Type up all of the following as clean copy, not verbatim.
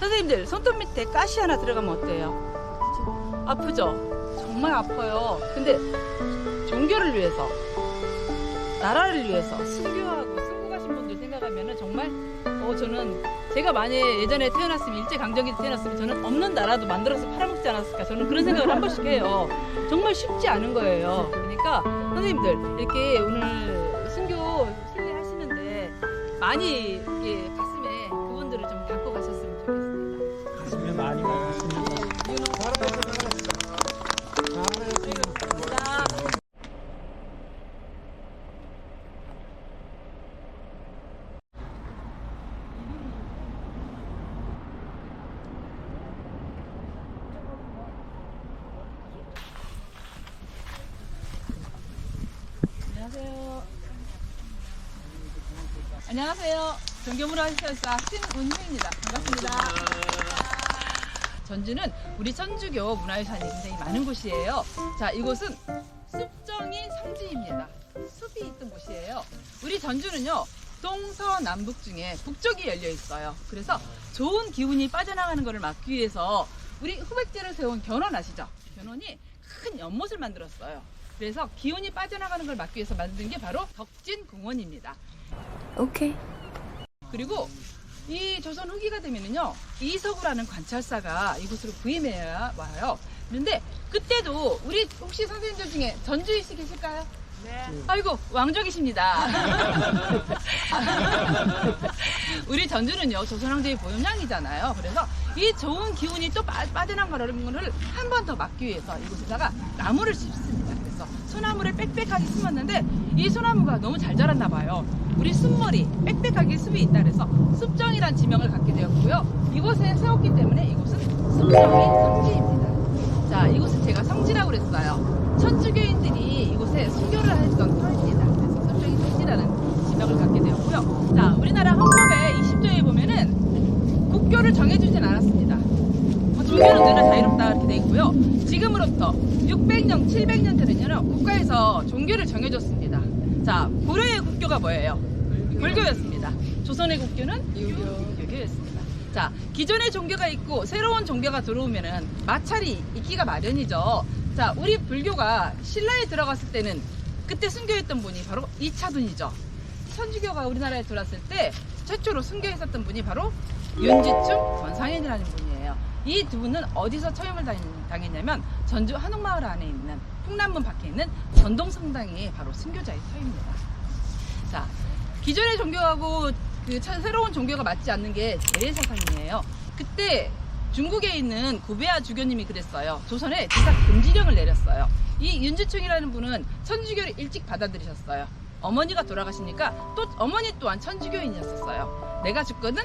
선생님들 손톱 밑에 가시 하나 들어가면 어때요? 아프죠? 정말 아파요. 근데 종교를 위해서, 나라를 위해서 순교하고 쓰고 가신 분들 생각하면은 정말 저는 제가 만약에 예전에 태어났으면, 일제강점기 태어났으면 저는 없는 나라도 만들어서 팔아먹지 않았을까, 저는 그런 생각을 한 번씩 해요. 정말 쉽지 않은 거예요. 그러니까 선생님들 이렇게 오늘 순교 순례하시는데 많이 이렇게 가슴에 그분들을 좀 담고 가셨으면 좋겠습니다. 가슴에 많이 가겠습니다. 안녕하세요. 안녕하세요. 종교문화시설사 신은희입니다. 반갑습니다. 전주는 우리 천주교 문화유산이 굉장히 많은 곳이에요. 자, 이곳은 숲정이 성지입니다. 숲이 있던 곳이에요. 우리 전주는요, 동서남북 중에 북쪽이 열려 있어요. 그래서 좋은 기운이 빠져나가는 것을 막기 위해서 우리 후백제를 세운 견원 아시죠? 견원이 큰 연못을 만들었어요. 그래서 기운이 빠져나가는 걸 막기 위해서 만든 게 바로 덕진궁원입니다. 오케이. 그리고 이 조선 후기가 되면은요, 이석우라는 관찰사가 이곳으로 부임해 와요. 그런데 그때도 우리 혹시 선생님들 중에 전주이시 계실까요? 네. 아이고, 왕족이십니다. 우리 전주는요, 조선왕조의 보현량이잖아요. 그래서 이 좋은 기운이 또 빠져나가는 것을 한 번 더 막기 위해서 이곳에다가 나무를 심습니다. 그래서 소나무를 빽빽하게 심었는데 이 소나무가 너무 잘 자랐나 봐요. 우리 숲머리, 빽빽하게 숲이 있다 그래서 숲정이라는 지명을 갖게 되었고요. 이곳에 세웠기 때문에 이곳은 숲정이 성지입니다. 자, 이곳은 제가 성지라고 그랬어요. 천주교인들이 이곳에 순교를 했던 터입니다. 그래서 숲정이 성지라는 지명을 갖게 되었고요. 자, 우리나라 헌법의 20조에 보면은 국교를 정해주진 않았습니다. 종교는 늘 자유롭다 이렇게 돼 있고요. 지금으로부터 600년, 700년 전에는요, 국가에서 종교를 정해줬습니다. 자, 고려의 국교가 뭐예요? 불교였습니다. 조선의 국교는 유교였습니다. 자, 기존의 종교가 있고 새로운 종교가 들어오면은 마찰이 있기가 마련이죠. 자, 우리 불교가 신라에 들어갔을 때는 그때 순교했던 분이 바로 이차둔이죠. 천주교가 우리나라에 들어왔을 때 최초로 순교했었던 분이 바로 윤지충, 권상현이라는 분이에요. 이 두 분은 어디서 처형을 당했냐면 전주 한옥마을 안에 있는 풍남문 밖에 있는 전동성당이 바로 순교자의 터입니다. 자, 기존의 종교하고 새로운 종교가 맞지 않는 게 재래사상이에요. 그때 중국에 있는 구베아 주교님이 그랬어요. 조선에 제사 금지령을 내렸어요. 이 윤지충이라는 분은 천주교를 일찍 받아들이셨어요. 어머니가 돌아가시니까 또 어머니 또한 천주교인이었어요. 내가 죽거든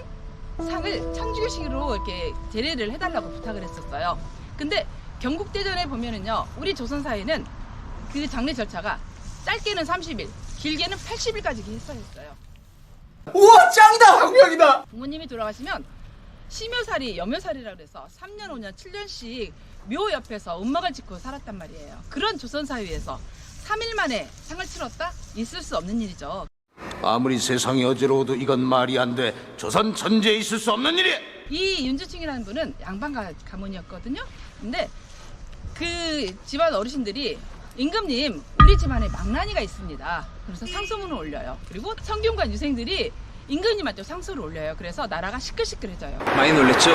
상을 천주교식으로 이렇게 제례를 해달라고 부탁을 했었어요. 근데 경국대전에 보면은요, 우리 조선사회는 그 장례 절차가 짧게는 30일, 길게는 80일까지 했어요. 우와, 짱이다! 학명이다! 부모님이 돌아가시면 시묘살이, 여묘살이라고 해서 3년, 5년, 7년씩 묘 옆에서 음막을 짓고 살았단 말이에요. 그런 조선사회에서 3일 만에 상을 치렀다? 있을 수 없는 일이죠. 아무리 세상이 어지러워도 이건 말이 안 돼. 조선 전제에 있을 수 없는 일이야. 이 윤지충이라는 분은 양반 가문이었거든요. 근데 그 집안 어르신들이 임금님, 우리 집안에 망나니가 있습니다. 그래서 상소문을 올려요. 그리고 성균관 유생들이 임금님한테 상소를 올려요. 그래서 나라가 시끌시끌해져요. 많이 놀랬죠?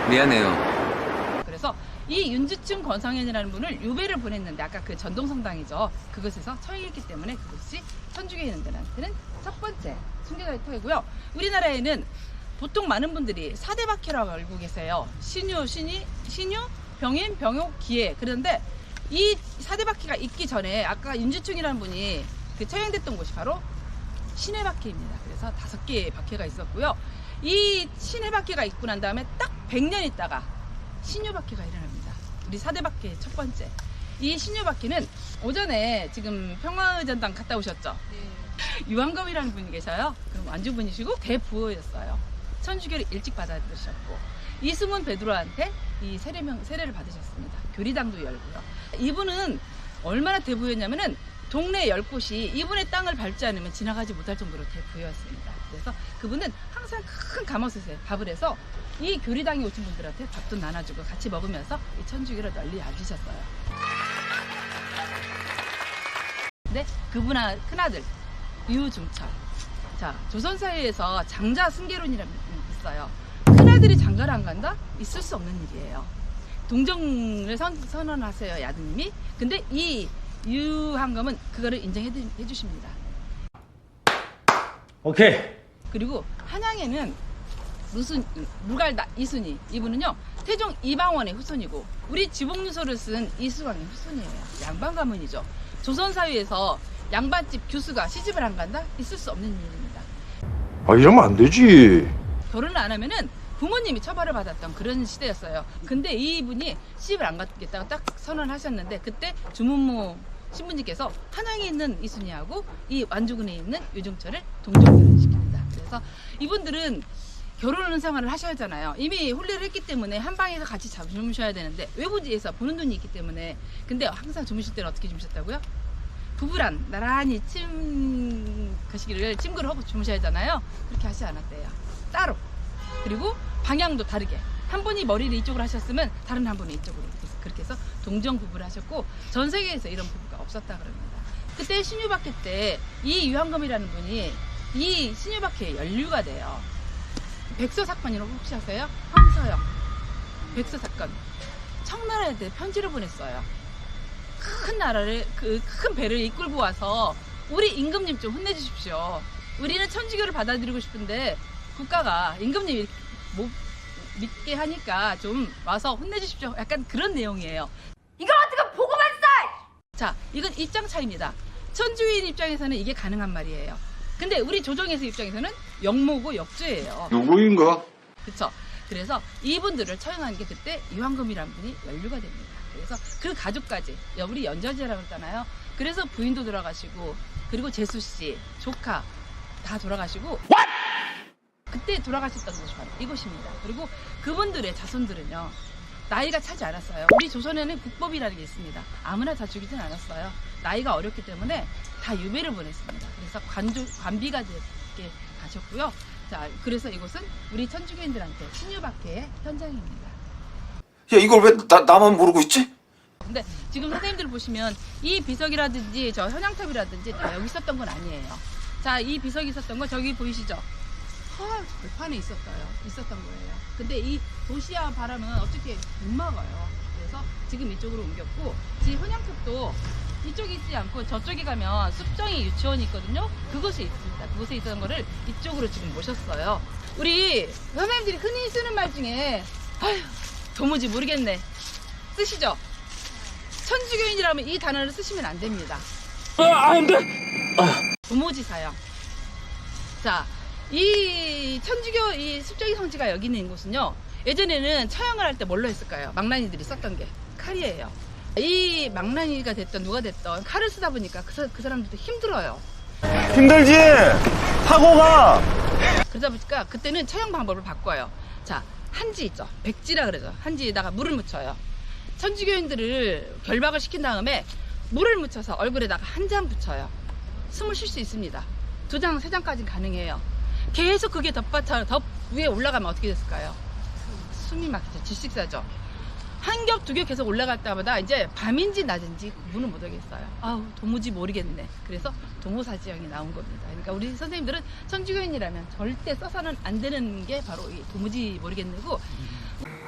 미안해요. 그래서 이 윤지충 권상현이라는 분을 유배를 보냈는데, 아까 그 전동성당이죠. 그곳에서 처형했기 때문에 그것이 천주교인들한테는 첫 번째 순교자의 터이고요. 우리나라에는 보통 많은 분들이 4대 박해라고 알고 계세요. 신유, 병인, 병옥, 기해. 그런데 이 4대 박해가 있기 전에 아까 윤지충이라는 분이 그 처형됐던 곳이 바로 신해 박해입니다. 그래서 5개의 박해가 있었고요. 이 신해 박해가 있고 난 다음에 딱 100년 있다가 신유 박해가 일어납니다. 우리 4대 박해 첫 번째. 이 신유 박해는 오전에 지금 평화의전당 갔다 오셨죠? 네. 유한검이라는 분이 계셔요. 그럼 완주분이시고 대부호였어요. 천주교를 일찍 받아들이셨고 이승훈 베드로한테 이 세례를 받으셨습니다. 교리당도 열고요. 이분은 얼마나 대부였냐면은 동네 10곳이 이분의 땅을 밟지 않으면 지나가지 못할 정도로 대부였습니다. 그래서 그분은 항상 항상 큰 가마솥에 밥을 해서 이 교리당에 오신 분들한테 밥도 나눠주고 같이 먹으면서 이 천주교를 널리 알리셨어요. 근데 그분의 큰아들 유중철. 자, 조선사회에서 장자 승계론이라는 게 있어요. 큰아들이 장가를 안 간다? 있을 수 없는 일이에요. 동정을 선언하세요, 야드님이. 근데 이 유한검은 그거를 인정해 주십니다. 오케이. 그리고 한양에는 무갈 이순이, 이분은요 태종 이방원의 후손이고 우리 지복유서를 쓴 이수광의 후손이에요. 양반 가문이죠. 조선사회에서 양반집 교수가 시집을 안 간다? 있을 수 없는 일입니다. 아, 이러면 안 되지. 결혼을 안 하면은 부모님이 처벌을 받았던 그런 시대였어요. 근데 이분이 시집을 안 가겠다고 딱 선언하셨는데 그때 주문모 신부님께서 한양에 있는 이순이하고 이 완주군에 있는 유중철을 동정결혼시킵니다. 그래서 이분들은 결혼 생활을 하셔야 하잖아요. 이미 혼례를 했기 때문에 한 방에서 같이 주무셔야 되는데 외부지에서 보는 눈이 있기 때문에. 근데 항상 주무실 때는 어떻게 주무셨다고요? 부부란 나란히 침구를 하고 주무셔야 하잖아요. 그렇게 하지 않았대요. 따로. 그리고 방향도 다르게. 한 분이 머리를 이쪽으로 하셨으면 다른 한 분은 이쪽으로. 그렇게 해서 동정 부부를 하셨고 전 세계에서 이런 부부가 없었다 그럽니다. 그때 신유박해 때 이 유한검이라는 분이 이 신유박해에 연루가 돼요. 백서 사건이라고 혹시 아세요? 황서영 백서 사건. 청나라한테 편지를 보냈어요. 큰 나라를 그 큰 배를 이끌고 와서 우리 임금님 좀 혼내주십시오. 우리는 천주교를 받아들이고 싶은데 국가가 임금님이 못 믿게 하니까 좀 와서 혼내주십시오. 약간 그런 내용이에요. 이걸 어떻게 보고만 써! 자, 이건 입장 차이입니다. 천주인 입장에서는 이게 가능한 말이에요. 근데 우리 조정에서 입장에서는 역모고 역죄예요. 누구인가? 그렇죠. 그래서 이분들을 처형한 게 그때 이황금이라는 분이 연루가 됩니다. 그래서 그 가족까지 우리 연좌제라고 했잖아요. 그래서 부인도 돌아가시고 그리고 재수 씨, 조카 다 돌아가시고 그때 돌아가셨던 곳이 바로 이곳입니다. 그리고 그분들의 자손들은요 나이가 차지 않았어요. 우리 조선에는 국법이라는 게 있습니다. 아무나 다 죽이진 않았어요. 나이가 어렸기 때문에 다 유배를 보냈습니다. 그래서 관비가 되게 가셨고요. 자, 그래서 이곳은 우리 천주교인들한테 신유박해의 현장입니다. 야, 이걸 왜 나만 모르고 있지? 근데 지금 선생님들 보시면 이 비석이라든지 저 현양탑이라든지 다 여기 있었던 건 아니에요. 자, 이 비석이 있었던 거 저기 보이시죠? 들판에 있었던 거예요. 근데 이 도시와 바람은 어떻게 못 막아요. 그래서 지금 이쪽으로 옮겼고 지금 현양탑도 이쪽에 있지 않고 저쪽에 가면 숲정이 유치원이 있거든요. 그곳에 있습니다. 그곳에 있던 거를 이쪽으로 지금 모셨어요. 우리 선생님들이 흔히 쓰는 말 중에 아휴 도무지 모르겠네 쓰시죠? 천주교인이라면 이 단어를 쓰시면 안 됩니다. 안 돼. 도무지 사형. 자, 이 천주교 이 습정이 성지가 여기 있는 곳은요 예전에는 처형을 할 때 뭘로 했을까요? 망나니들이 썼던 게 칼이에요. 이 망나니가 됐던 누가 됐던 칼을 쓰다 보니까 그 사람들도 힘들어요. 힘들지? 사고가. 그러다 보니까 그때는 처형 방법을 바꿔요. 자, 한지 있죠. 백지라 그러죠. 한지에다가 물을 묻혀요. 천주교인들을 결박을 시킨 다음에 물을 묻혀서 얼굴에다가 한 장 붙여요. 숨을 쉴 수 있습니다. 2장, 3장까지 가능해요. 계속 그게 더 위에 올라가면 어떻게 됐을까요? 숨이 막히죠. 질식사죠. 한 겹, 2겹 계속 올라갈 때마다 이제 밤인지 낮인지 구분을 못 하겠어요. 아우, 도무지 모르겠네. 그래서 동호사지형이 나온 겁니다. 그러니까 우리 선생님들은 천주교인이라면 절대 써서는 안 되는 게 바로 이 도무지 모르겠네고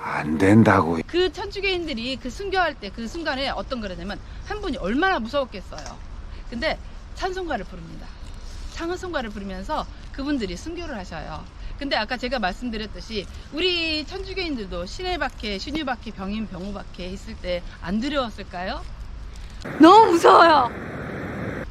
안 된다고. 그 천주교인들이 그 순교할 때 그 순간에 어떤 거냐면 한 분이 얼마나 무서웠겠어요. 근데 찬송가를 부릅니다. 찬송가를 부르면서 그분들이 순교를 하셔요. 근데 아까 제가 말씀드렸듯이 우리 천주교인들도 신해박해, 신유박해, 병인, 병우박해 있을 때 안 두려웠을까요? 너무 무서워요.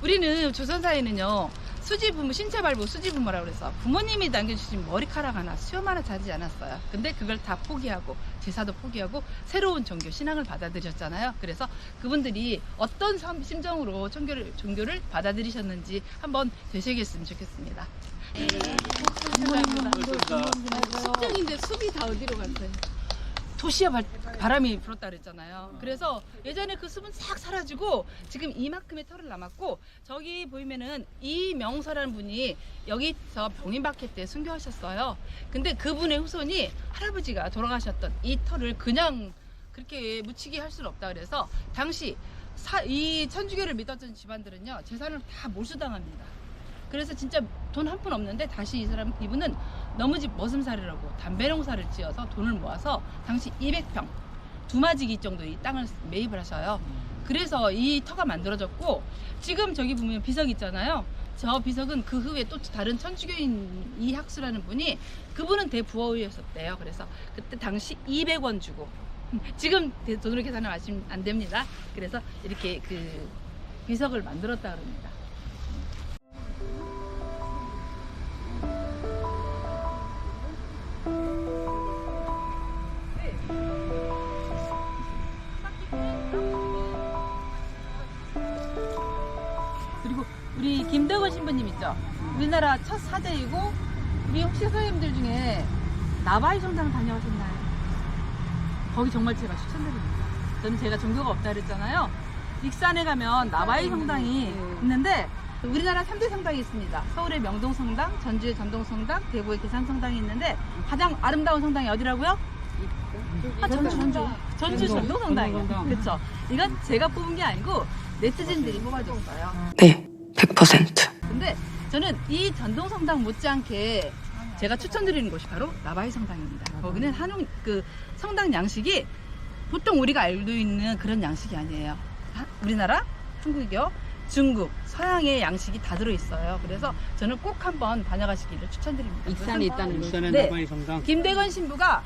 우리는 조선사회는요 수지부모, 신체발부 수지부모라고 그래서 부모님이 남겨주신 머리카락 하나, 수염 하나 자지 않았어요. 근데 그걸 다 포기하고 제사도 포기하고 새로운 종교, 신앙을 받아들였잖아요. 그래서 그분들이 어떤 심정으로 종교를 받아들이셨는지 한번 되새겼으면 좋겠습니다. 감사합니다. 숲정인데 숲이 다 어디로 갔어요? 도시의 바람이 불었다 그랬잖아요. 그래서 예전에 그 숲은 싹 사라지고 지금 이만큼의 털을 남았고, 저기 보이면은 이명서라는 분이 여기서 병인박해 때 순교하셨어요. 근데 그분의 후손이 할아버지가 돌아가셨던 이 털을 그냥 그렇게 묻히게 할 수는 없다 그래서 당시 이 천주교를 믿었던 집안들은요 재산을 다 몰수당합니다. 그래서 진짜 돈 한 푼 없는데 다시 이분은 너무집 머슴살이라고 담배 농사를 지어서 돈을 모아서 당시 200평 두마지기 정도의 땅을 매입을 하셔요. 그래서 이 터가 만들어졌고, 지금 저기 보면 비석 있잖아요. 저 비석은 그 후에 또 다른 천주교인 이학수라는 분이, 그분은 대부호였었대요. 그래서 그때 당시 200원 주고, 지금 돈으로 계산하시면 안 됩니다. 그래서 이렇게 그 비석을 만들었다 그럽니다. 그리고 우리 김덕원 신부님 있죠? 우리나라 첫 사제이고, 우리 혹시 선생님들 중에 나바이 성당 다녀오셨나요? 거기 정말 제가 추천드립니다. 저는 제가 종교가 없다 그랬잖아요. 익산에 가면 나바이 성당이 있는데, 우리나라 3대 성당이 있습니다. 서울의 명동성당, 전주의 전동성당, 대구의 계산성당이 있는데, 가장 아름다운 성당이 어디라고요? 전주 전동성당이요. 그렇죠. 이건 제가 뽑은 게 아니고 네티즌들이 뽑아줬어요. 네, 100%. 근데 저는 이 전동성당 못지않게 제가 추천드리는 곳이 바로 나바이 성당입니다. 거기는 한국 그 성당 양식이 보통 우리가 알고 있는 그런 양식이 아니에요. 우리나라, 한국이요, 중국, 서양의 양식이 다 들어있어요. 그래서 저는 꼭 한번 다녀가시기를 추천드립니다. 익산에 있다는 거. 네, 나바이 성당. 김대건 신부가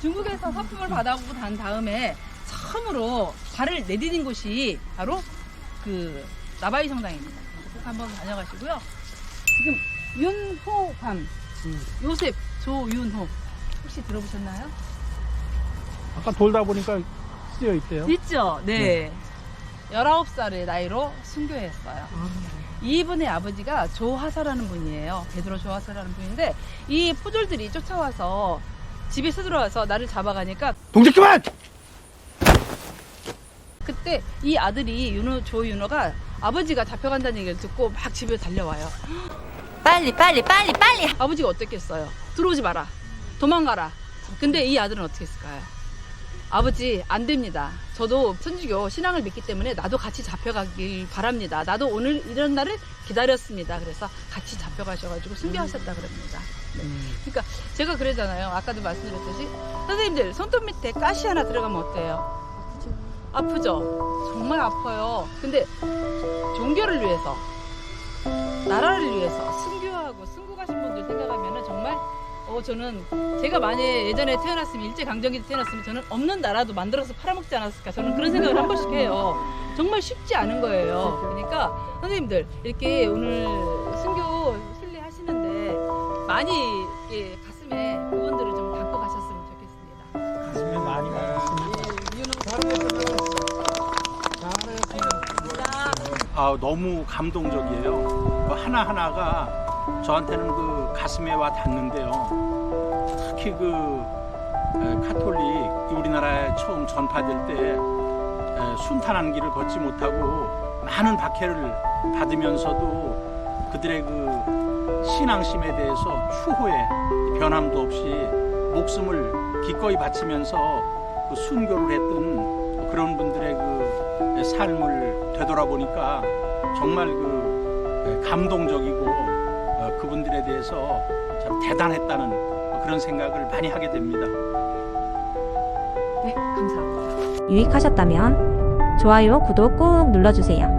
중국에서 서품을 받아오고 난 다음에 처음으로 발을 내디딘 곳이 바로 그 나바이 성당입니다. 꼭 한번 다녀가시고요. 지금 윤호감, 요셉 조윤호 혹시 들어보셨나요? 아까 돌다 보니까 쓰여 있대요. 있죠. 네. 19살의 나이로 순교했어요. 이분의 아버지가 조하서라는 분이에요. 베드로 조하서라는 분인데, 이 포졸들이 쫓아와서 집에 서들어와서 나를 잡아가니까, 동작 그만! 그때 이 아들이 조윤호가 아버지가 잡혀간다는 얘기를 듣고 막 집에 달려와요. 빨리 빨리 빨리 빨리. 아버지가 어떻겠어요? 들어오지 마라, 도망가라. 근데 이 아들은 어떻게 했을까요? 아버지 안 됩니다. 저도 천주교 신앙을 믿기 때문에 나도 같이 잡혀가길 바랍니다. 나도 오늘 이런 날을 기다렸습니다. 그래서 같이 잡혀가셔가지고 순교하셨다 그럽니다. 네. 그러니까 제가 그러잖아요. 아까도 말씀드렸듯이, 선생님들 손톱 밑에 가시 하나 들어가면 어때요? 아프죠? 정말 아파요. 근데 종교를 위해서, 나라를 위해서 순교하고 승구 가신 분들 생각하면은 정말 저는 제가 만약에 예전에 태어났으면, 일제강점기 때 태어났으면 저는 없는 나라도 만들어서 팔아먹지 않았을까, 저는 그런 생각을 한 번씩 해요. 정말 쉽지 않은 거예요. 그러니까 선생님들 이렇게 오늘 순교 순례 하시는데 많이 가슴에 그분들을 좀 담고 가셨으면 좋겠습니다. 가슴에 많이 너무 감동적이에요. 그 하나하나가 저한테는 그 가슴에 와 닿는데요. 특히 그 카톨릭 우리나라에 처음 전파될 때 순탄한 길을 걷지 못하고 많은 박해를 받으면서도 그들의 그 신앙심에 대해서 추호에 변함도 없이 목숨을 기꺼이 바치면서 그 순교를 했던 그런 분들의 그 삶을 되돌아보니까 정말 그 감동적이고 그분들에 대해서 참 대단했다는 그런 생각을 많이 하게 됩니다. 네, 감사합니다. 유익하셨다면 좋아요, 구독 꾹 눌러주세요.